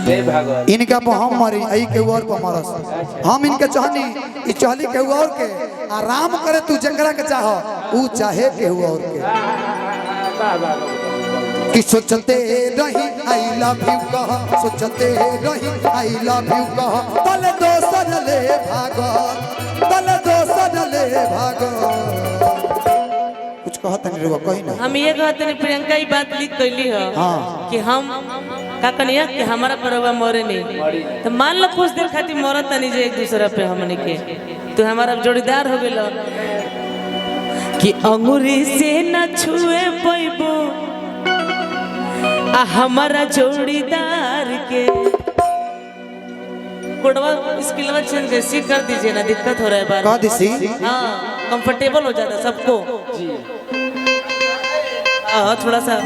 इनका पर हम मरी आई के और पर मरस हम इनके चाहनी ई चाहली के और के आराम करे तू जंगरा के चाह ऊ चाहे के और के कि सोचते रही आई लव यू कह सोचते रही आई लव यू कह तले दोसर ले भागो तले दोसर ले भागो कुछ कहत नहीं रे कहीं ना हम ये कहते नहीं प्रियंका ये बात लिख कैली है हाँ कि हम का कनिया कि हमारा परवा मोरे नहीं तो मान लो कुछ देर खातिर मरत नहीं जे एक दूसरे पे हमने के तो हमारा जोड़ीदार हो गेलो कि अंगूरी से न छुए पैबो हमारा जोड़ीदार के कोडवा स्किलवा चेंज जैसी कर दीजिए ना दिक्कत हो रहा है बार कह दिसी हाँ कंफर्टेबल हो जाता सबको जी हाँ थोड़ा सा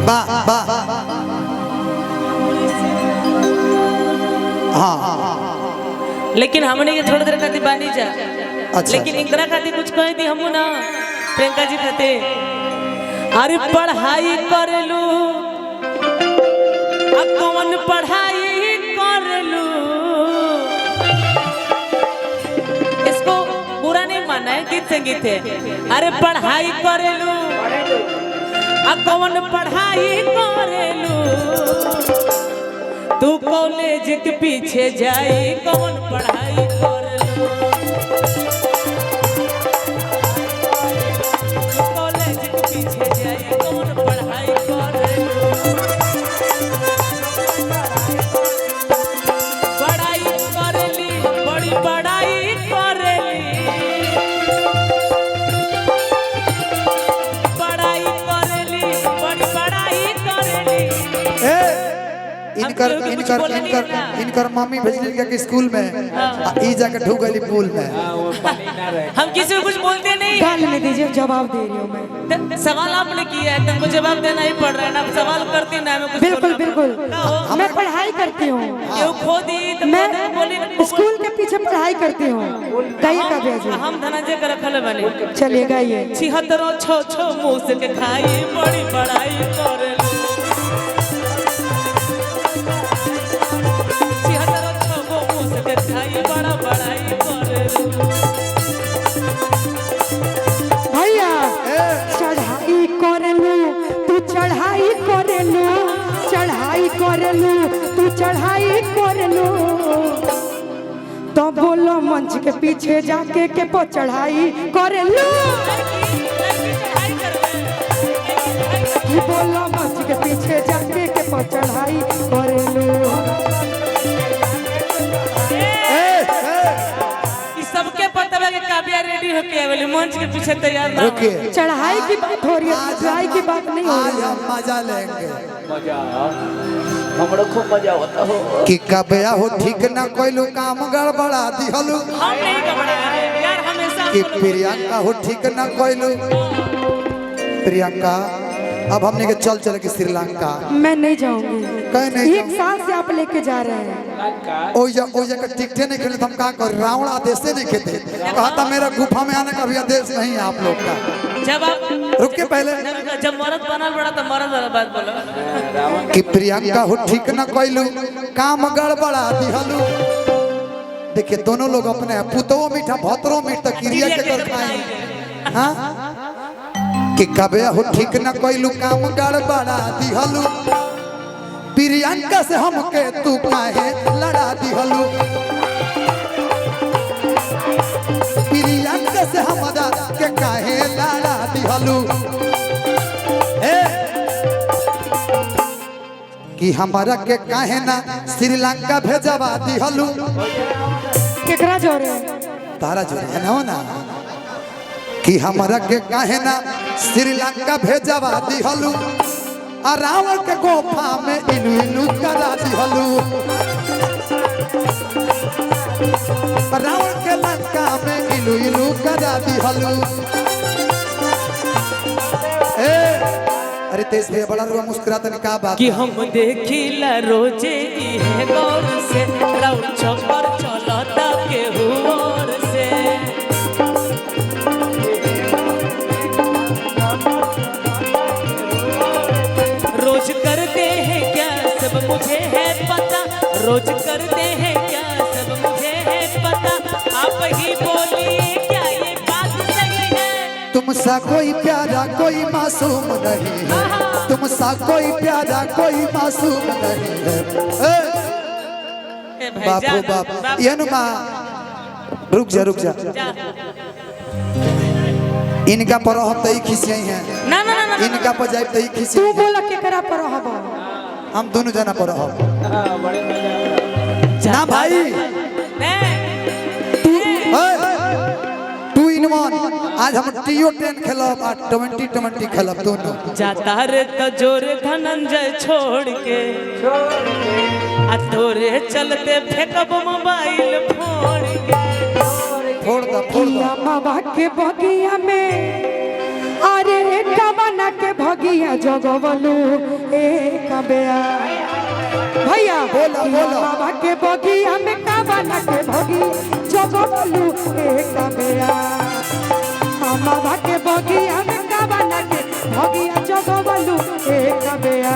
बा बा हाँ लेकिन हमने ये थोड़ी देर खातिर बानी जा अच्छा लेकिन इंदिरा खातिर कुछ कह दी हमू ना प्रियंका जी खातिर अरे पढ़ाई कर लू कौन पढ़ाई कर लू इसको बुरा नहीं माना है गीत संगीत है अरे पढ़ाई कर लू कौन पढ़ाई कर लू तू कॉलेज के पीछे जाई कौन पढ़ाई कर लू कॉलेज के पीछे जाई कौन पढ़ाई कर लू पढ़ाई कर ली बड़ी पढ़ाई कर ली पढ़ाई कर ली बड़ी पढ़ाई कर ली इनकर इनकर इनकर इनकर मम्मी भेजली के स्कूल में ई जाके ढूक गई पूल में हम किसी को कुछ बोलते नहीं गाल में दीजिए जवाब दे रही हूँ मैं सवाल आपने किया है तुमको जवाब देना ही पड़ रहा है ना सवाल करती ना मैं कुछ बिल्कुल बिल्कुल मैं पढ़ाई करती हूँ क्यों खो दी तो मैं बोली स्कूल के पीछे पढ़ाई करती हूँ गाइए का भेजिए हम धनंजय का रखल बने चलिए गाइए 76 छो छो मुंह से के खाई बड़ी पढ़ाई कर भैया चढ़ाई कर लू तू चढ़ाई कर लू चढ़ाई कर लू तू चढ़ाई कर लू तो बोलो मंच के पीछे जाके के पो चढ़ाई कर लू बोलो मंच के पीछे जाके के पो चढ़ाई कर लू सबके पता है कि काव्या रेडी होके आवेली मंच के पीछे तैयार ना चढ़ाई की बात हो रही है चढ़ाई की बात नहीं हो रही है मजा लेंगे मजा हमरो खूब मजा होता हो कि कबया हो ठीक ना कोइलू काम गड़बड़ा दिहलू हम नहीं घबराए यार हमेशा कि प्रियंका हो ठीक ना कोइलू प्रियंका अब हमने के चल के श्रीलंका मैं नहीं जाऊंगी कहीं नहीं एक साल से आप लेके जा रहे हैं ओजा का टिकटे नहीं खेले तो हम कहा कर रावण आदेश नहीं खेते कहता मेरा गुफा में आने का भी आदेश नहीं है आप लोग का जब आप रुके पहले जब मरद बनल बड़ा तो मरद वाला बात बोलो कि प्रियंका हो ठीक ना कोइलू काम गड़बड़ा दिहलू देखिए दोनों लोग अपने हैं पुतवो मीठा भतरो मीठ तक क्रिया के कर खाए हां कि कबे हो ठीक ना कोइलू काम गड़बड़ा दिहलू प्रियंका से हमके तू काहे लड़ा दिहलू प्रियंका से हमरा के काहे लड़ा दिहलू कि हमारा के काहे ना श्रीलंका भेजवा दिहलू केकरा जोरे तारा जो है ना कि हमारा के काहे ना श्रीलंका भेजवा दिहलू आ रावण के गुफा में इनु इनु करा दिहलू रावण के लंका में इनु इनु करा दिहलू अरे तेज भैया बड़ा रुआ मुस्कुराता नहीं का बात कि हम देखिला रोजे है गौर से राउर चक्कर चलता के हुओर से करते हैं क्या सब मुझे है पता, रोज करते हैं क्या सब मुझे है पता, आप ही बोलिए क्या ये बात सही है। तुमसा कोई प्यारा कोई मासूम नहीं है, तुमसा कोई प्यारा कोई मासूम नहीं है। बापू बाप ये नुमा रुक जा इनका पर हम तई खिसियाई हैं ना ना ना इनका पर जाए तई तू खिसियाई बोला केकरा पर हब हम दोनों जना पर हम बड़े मजा ना भाई टू इन वन आज हम टीओ10 खेलब आ 20-20 खेलब दोनों। जाता रे तजोर धनंजय छोड़ के आ तोरे चलते फेंकब मोबाइल फोड़ के। फोड़ दो किया बाबा के बगिया में अरे कबना के भगिया जगवलू एक बेया भैया बोलो, किया बोलो। बाबा के बगिया में कबना के भगी जगवलू एक बेया बाबा के बगिया में कबना के भगिया जगवलू एक बेया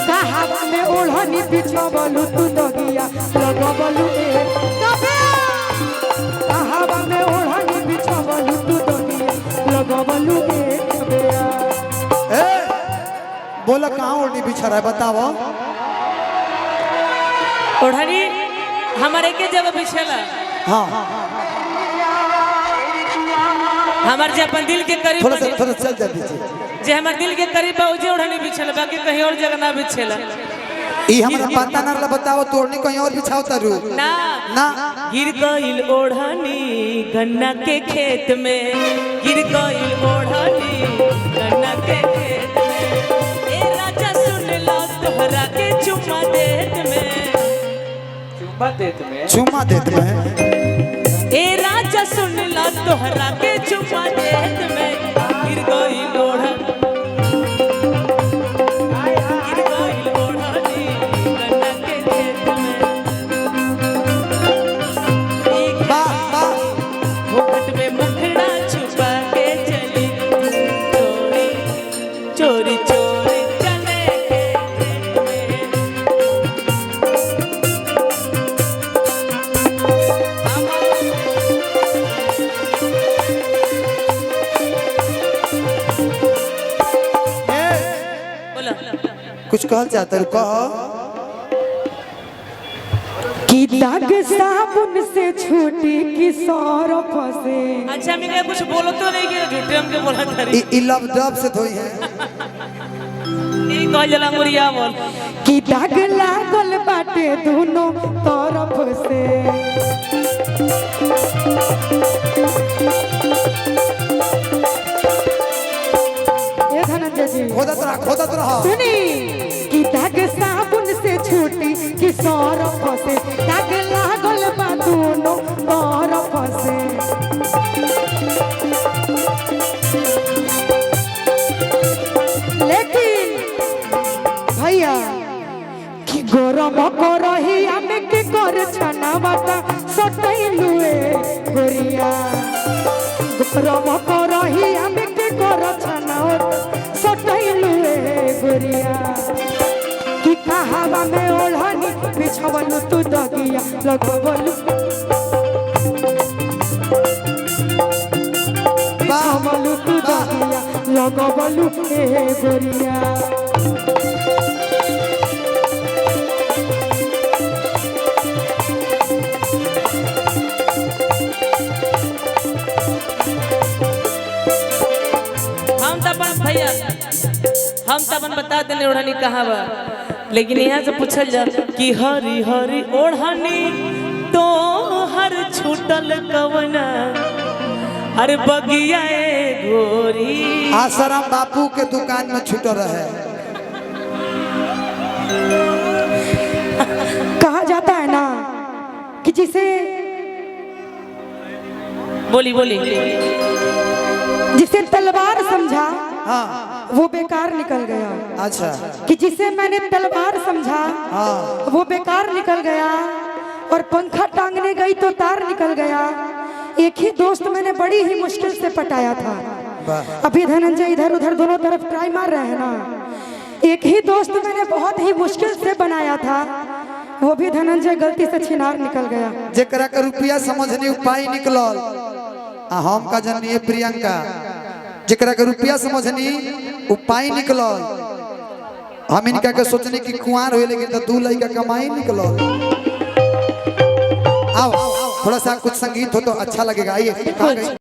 कहावा में ओढ़नी बिछवलू तू दगिया लगवलू एक बेया कहावा में ओढ़नी बिछवलू तू दगिया लगवलू एक बेया। ए बोला कहाँ ओढ़नी बिछा रहा है बताओ। ओढ़नी हमारे के जगह बिछेला हाँ हमार जे अपन दिल के करीब थोड़ा सा चल जा दीजिए। जे हमार दिल के करीब बा जे ओढ़नी बिछेला बाकी कहीं और जगह ना बिछेला। ई हमरा पता ना रहा बताओ तोड़नी कहीं और बिछाओ तारू ना ना गिर गइल ओढ़नी गन्ना के खेत में, गिर गइल ओढ़नी गन्ना के खेत में। ए राजा सुन लो तोहरा के चुम्मा देत में, चुम्मा देते हैं। ए राजा सुन लो तोहरा के चुम्मा देत में। गिर गइल ओढ़नी गिर गइल ओढ़नी गन्ना के खेत में। वाह वाह घूंघट में मुखड़ा छुपा के चली चोरी चोरी चोरी चले खेत में। बोलो कुछ कहल चाहते हो कहो। कि दाग साबुन से छूटी कि सरफ से अच्छा मैं कुछ बोलो तो नहीं कि झूठे हमके बोला था ई लव डब से धोई है। यही कह जला मुरिया बोल कि दाग लागल बाटे दोनों तरफ से ये धनंजय जी खोदत रहा सुनी कि दाग साबुन से छूटी कि सरफ से दाग लागल बा दोनों तरफ से लेकिन भैया कि गरम करही हमें के कर छना बाता सटैलुए गोरिया गरम करही हमें के कर छना सटैलुए गोरिया कि कहावा में ओढ़नी बिछवलू तू दगिया लगवलू बिछवलू तू दगिया लगवलू ए गोरिया। भैया हम तो अपन बता देने ओढ़नी कहाँ बा, लेकिन यहाँ से पूछल जा कि हरी हरी ओढ़नी तो हर छूटल कवना हर बगिया गोरी। आसाराम बापू के दुकान में छूट रहे। कहा जाता है ना कि जिसे बोली बोली जिसे तलवार समझा हाँ वो बेकार निकल गया। अच्छा कि जिसे मैंने तलवार समझा हाँ वो बेकार निकल गया और पंखा टांगने गई तो तार निकल गया। एक ही दोस्त मैंने बड़ी ही मुश्किल से पटाया था। वाह। अभी धनंजय इधर उधर दोनों तरफ ट्राई मार रहे हैं ना। एक ही दोस्त मैंने बहुत ही मुश्किल से बनाया था, वो भी धनंजय गलती से छिनार निकल गया। जेकरा के रुपया समझनी उपाय निकलल आ हम का जनिए प्रियंका जेकरा के रुपया समझनी उपाय निकलल। हम इनका के सोचनी कि कुंवार होए लेकिन तो 2 लड़का कमाई निकलल। आओ थोड़ा सा कुछ संगीत हो तो अच्छा लगेगा। आइए